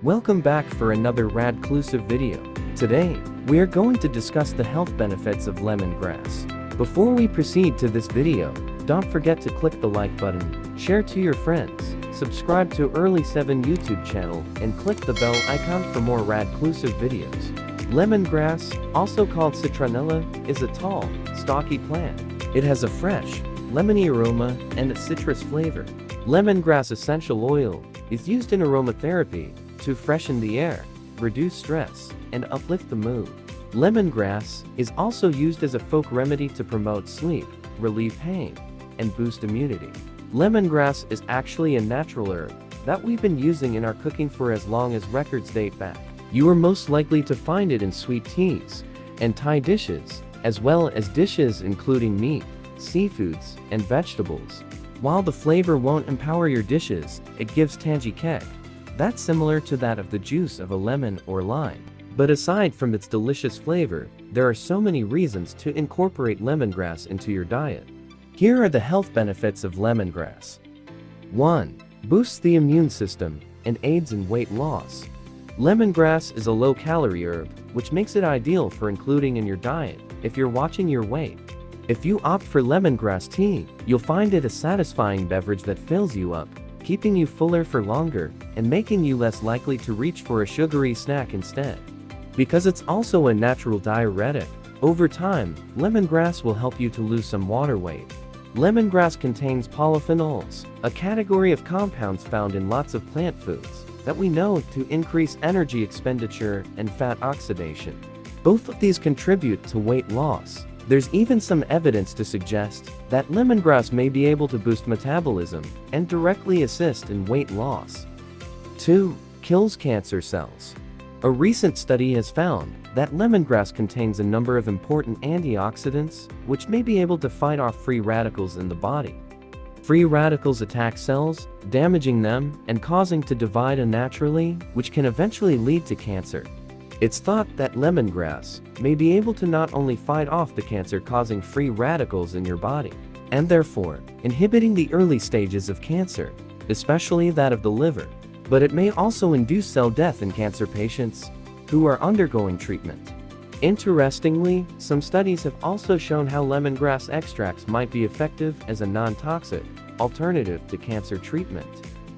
Welcome back for another Radclusive video. Today, we are going to discuss the health benefits of lemongrass. Before we proceed to this video, don't forget to click the like button, share to your friends, subscribe to Earlyseven YouTube channel, and click the bell icon for more Radclusive videos. Lemongrass, also called citronella, is a tall, stalky plant. It has a fresh, lemony aroma and a citrus flavor. Lemongrass essential oil is used in aromatherapy to freshen the air, reduce stress, and uplift the mood. Lemongrass is also used as a folk remedy to promote sleep, relieve pain, and boost immunity. Lemongrass is actually a natural herb that we've been using in our cooking for as long as records date back. You are most likely to find it in sweet teas and Thai dishes, as well as dishes including meat, seafoods, and vegetables. While the flavor won't empower your dishes, it gives tangy kick. That's similar to that of the juice of a lemon or lime. But aside from its delicious flavor, there are so many reasons to incorporate lemongrass into your diet. Here are the health benefits of lemongrass. 1. Boosts the immune system and aids in weight loss. Lemongrass is a low-calorie herb, which makes it ideal for including in your diet if you're watching your weight. If you opt for lemongrass tea, you'll find it a satisfying beverage that fills you up, keeping you fuller for longer and making you less likely to reach for a sugary snack instead. Because it's also a natural diuretic, over time, lemongrass will help you to lose some water weight. Lemongrass contains polyphenols, a category of compounds found in lots of plant foods that we know to increase energy expenditure and fat oxidation. Both of these contribute to weight loss. There's even some evidence to suggest that lemongrass may be able to boost metabolism and directly assist in weight loss. 2. Kills cancer cells. A recent study has found that lemongrass contains a number of important antioxidants which may be able to fight off free radicals in the body. Free radicals attack cells, damaging them and causing to divide unnaturally, which can eventually lead to cancer. It's thought that lemongrass may be able to not only fight off the cancer-causing free radicals in your body, and therefore inhibiting the early stages of cancer, especially that of the liver, but it may also induce cell death in cancer patients who are undergoing treatment. Interestingly, some studies have also shown how lemongrass extracts might be effective as a non-toxic alternative to cancer treatment.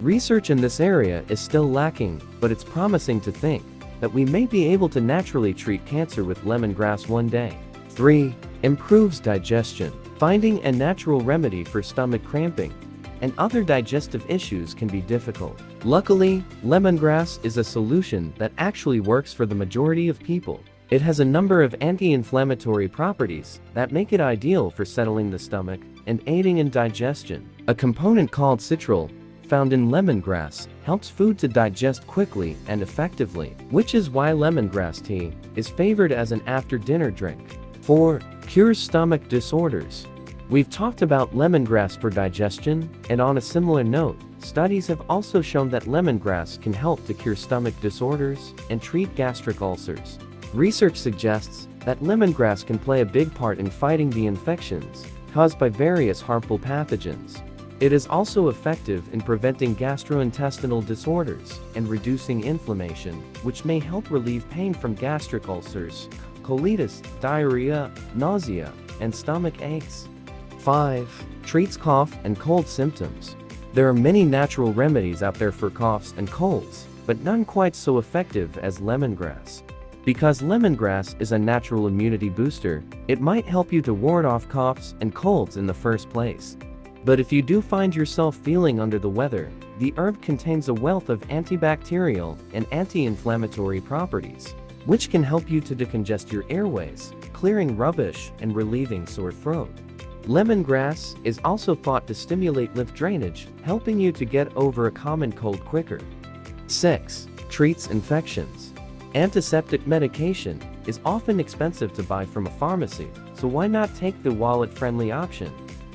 Research in this area is still lacking, but it's promising to think that we may be able to naturally treat cancer with lemongrass one day. 3. Improves digestion. Finding a natural remedy for stomach cramping and other digestive issues can be difficult. Luckily, lemongrass is a solution that actually works for the majority of people. It has a number of anti-inflammatory properties that make it ideal for settling the stomach and aiding in digestion. A component called citral, found in lemongrass, helps food to digest quickly and effectively, which is why lemongrass tea is favored as an after-dinner drink. 4. Cures stomach disorders. We've talked about lemongrass for digestion, and on a similar note, studies have also shown that lemongrass can help to cure stomach disorders and treat gastric ulcers. Research suggests that lemongrass can play a big part in fighting the infections caused by various harmful pathogens. It is also effective in preventing gastrointestinal disorders and reducing inflammation, which may help relieve pain from gastric ulcers, colitis, diarrhea, nausea, and stomach aches. 5. Treats cough and cold symptoms. There are many natural remedies out there for coughs and colds, but none quite so effective as lemongrass. Because lemongrass is a natural immunity booster, it might help you to ward off coughs and colds in the first place. But if you do find yourself feeling under the weather, the herb contains a wealth of antibacterial and anti-inflammatory properties, which can help you to decongest your airways, clearing rubbish and relieving sore throat. Lemongrass is also thought to stimulate lymph drainage, helping you to get over a common cold quicker. 6. Treats infections. Antiseptic medication is often expensive to buy from a pharmacy, so why not take the wallet-friendly option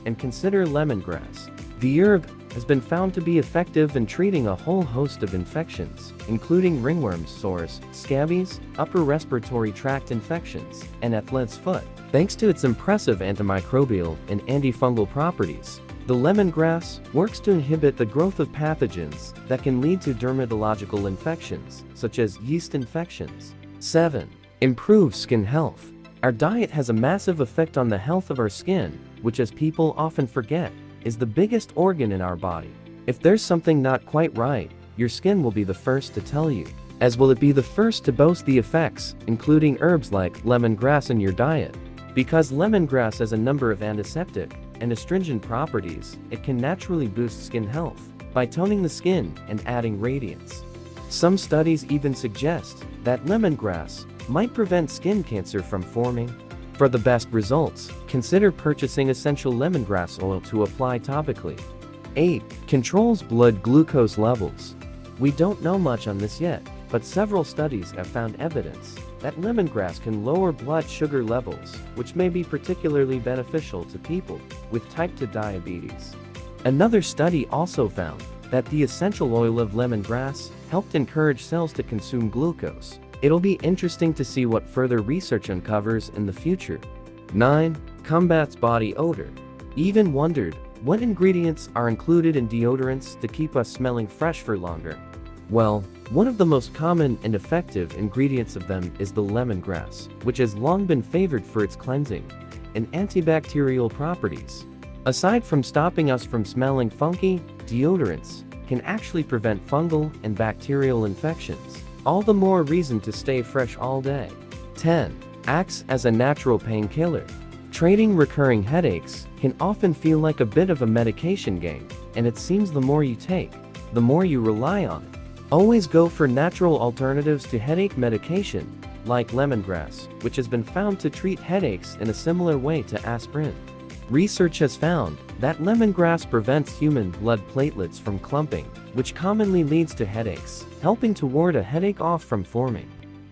and consider lemongrass? The herb has been found to be effective in treating a whole host of infections, including ringworm sores, scabies, upper respiratory tract infections, and athlete's foot, thanks to its impressive antimicrobial and antifungal properties. The lemongrass works to inhibit the growth of pathogens that can lead to dermatological infections, such as yeast infections. 7. Improves skin health. Our diet has a massive effect on the health of our skin, which, as people often forget, is the biggest organ in our body. If there's something not quite right, your skin will be the first to tell you, as will it be the first to boast the effects, including herbs like lemongrass in your diet. Because lemongrass has a number of antiseptic and astringent properties, it can naturally boost skin health by toning the skin and adding radiance. Some studies even suggest that lemongrass might prevent skin cancer from forming. For the best results, consider purchasing essential lemongrass oil to apply topically. 8. Controls blood glucose levels. We don't know much on this yet, but several studies have found evidence that lemongrass can lower blood sugar levels, which may be particularly beneficial to people with type 2 diabetes. Another study also found that the essential oil of lemongrass helped encourage cells to consume glucose. It'll be interesting to see what further research uncovers in the future. 9. Combats body odor. Even wondered what ingredients are included in deodorants to keep us smelling fresh for longer? Well, one of the most common and effective ingredients of them is the lemongrass, which has long been favored for its cleansing and antibacterial properties. Aside from stopping us from smelling funky, deodorants can actually prevent fungal and bacterial infections. All the more reason to stay fresh all day. 10. Acts as a natural painkiller. Treating recurring headaches can often feel like a bit of a medication game, and it seems the more you take, the more you rely on it. Always go for natural alternatives to headache medication, like lemongrass, which has been found to treat headaches in a similar way to aspirin. Research has found that lemongrass prevents human blood platelets from clumping, which commonly leads to headaches, helping to ward a headache off from forming.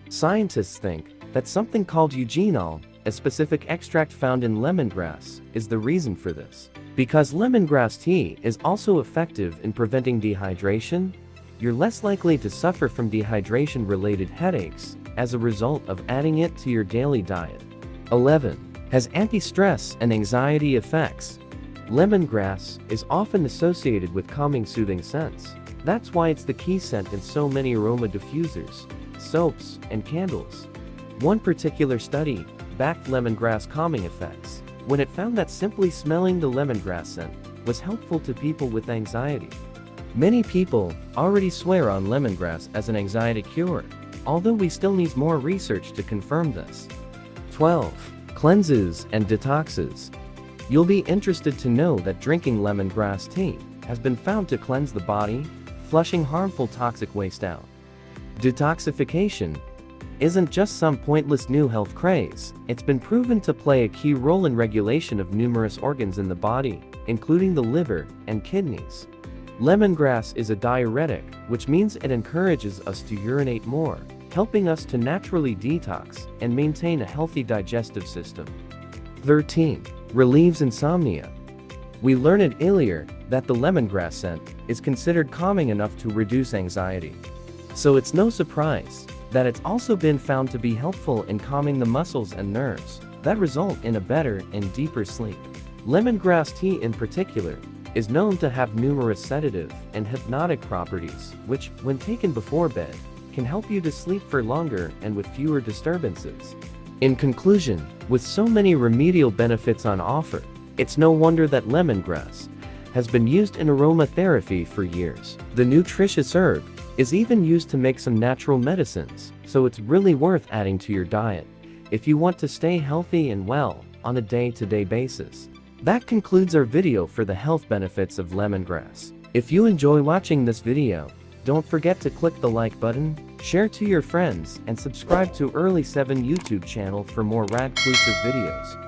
Scientists think that something called eugenol, a specific extract found in lemongrass, is the reason for this. Because lemongrass tea is also effective in preventing dehydration, you're less likely to suffer from dehydration-related headaches as a result of adding it to your daily diet. 11. Has anti-stress and anxiety effects. Lemongrass is often associated with calming, soothing scents. That's why it's the key scent in so many aroma diffusers, soaps, and candles. One particular study backed lemongrass calming effects when it found that simply smelling the lemongrass scent was helpful to people with anxiety. Many people already swear on lemongrass as an anxiety cure, although we still need more research to confirm this. 12. Cleanses and detoxes. You'll be interested to know that drinking lemongrass tea has been found to cleanse the body, flushing harmful toxic waste out. Detoxification isn't just some pointless new health craze. It's been proven to play a key role in regulation of numerous organs in the body, including the liver and kidneys. Lemongrass is a diuretic, which means it encourages us to urinate more, helping us to naturally detox and maintain a healthy digestive system. 13. Relieves insomnia. We learned earlier that the lemongrass scent is considered calming enough to reduce anxiety. So it's no surprise that it's also been found to be helpful in calming the muscles and nerves that result in a better and deeper sleep. Lemongrass tea in particular is known to have numerous sedative and hypnotic properties, which, when taken before bed, can help you to sleep for longer and with fewer disturbances. In conclusion, with so many remedial benefits on offer, it's no wonder that lemongrass has been used in aromatherapy for years. The nutritious herb is even used to make some natural medicines, so it's really worth adding to your diet if you want to stay healthy and well on a day-to-day basis. That concludes our video for the health benefits of lemongrass. If you enjoy watching this video, don't forget to click the like button, share to your friends, and subscribe to Earlyseven YouTube channel for more rad-clusive videos.